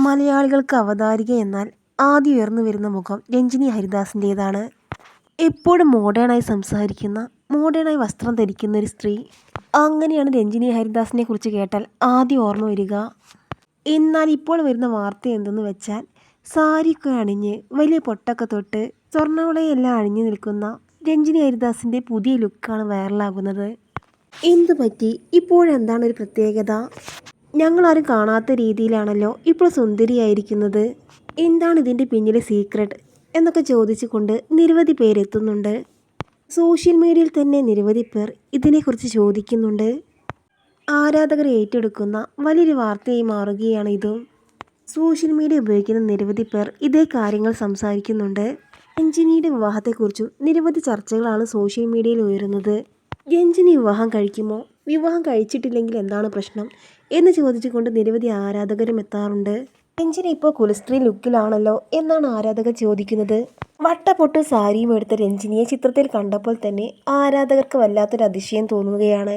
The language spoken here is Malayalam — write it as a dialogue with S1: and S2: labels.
S1: മലയാളികൾക്ക് അവതാരിക എന്നാൽ ആദ്യം ഉയർന്നു വരുന്ന മുഖം രഞ്ജിനി ഹരിദാസിൻ്റേതാണ്. എപ്പോഴും മോഡേണായി സംസാരിക്കുന്ന, മോഡേണായി വസ്ത്രം ധരിക്കുന്ന ഒരു സ്ത്രീ. അങ്ങനെയാണ് രഞ്ജിനി ഹരിദാസിനെ കുറിച്ച് കേട്ടാൽ ആദ്യം ഓർമ്മ വരിക. എന്നാൽ ഇപ്പോൾ വരുന്ന വാർത്ത എന്തെന്ന് വെച്ചാൽ, സാരിയൊക്കെ അണിഞ്ഞ് വലിയ പൊട്ടൊക്കെ തൊട്ട് സ്വർണ്ണവളയെല്ലാം അണിഞ്ഞു നിൽക്കുന്ന രഞ്ജിനി ഹരിദാസിൻ്റെ പുതിയ ലുക്കാണ് വൈറലാകുന്നത്. എന്തു പറ്റി? ഇപ്പോഴെന്താണ് ഒരു പ്രത്യേകത? ഞങ്ങളാരും കാണാത്ത രീതിയിലാണല്ലോ ഇപ്പോൾ സുന്ദരിയായിരിക്കുന്നത്. എന്താണ് ഇതിൻ്റെ പിന്നിലെ സീക്രട്ട് എന്നൊക്കെ ചോദിച്ചുകൊണ്ട് നിരവധി പേരെത്തുന്നുണ്ട്. സോഷ്യൽ മീഡിയയിൽ തന്നെ നിരവധി പേർ ഇതിനെക്കുറിച്ച് ചോദിക്കുന്നുണ്ട്. ആരാധകർ ഏറ്റെടുക്കുന്ന വലിയൊരു വാർത്തയായി മാറുകയാണ് ഇതും. സോഷ്യൽ മീഡിയ ഉപയോഗിക്കുന്ന നിരവധി പേർ ഇതേ കാര്യങ്ങൾ സംസാരിക്കുന്നുണ്ട്. രഞ്ജിനിയുടെ വിവാഹത്തെക്കുറിച്ചും നിരവധി ചർച്ചകളാണ് സോഷ്യൽ മീഡിയയിൽ ഉയരുന്നത്. രഞ്ജിനി വിവാഹം കഴിക്കുമോ? വിവാഹം കഴിച്ചിട്ടില്ലെങ്കിൽ എന്താണ് പ്രശ്നം എന്ന് ചോദിച്ചുകൊണ്ട് നിരവധി ആരാധകരും എത്താറുണ്ട്. രഞ്ജിനി ഇപ്പോൾ കുലസ്ത്രീ ലുക്കിലാണല്ലോ എന്നാണ് ആരാധകർ ചോദിക്കുന്നത്. വട്ടപ്പൊട്ട് സാരിയും എടുത്ത രഞ്ജിനിയെ ചിത്രത്തിൽ കണ്ടപ്പോൾ തന്നെ ആരാധകർക്ക് വല്ലാത്തൊരു അതിശയം തോന്നുകയാണ്.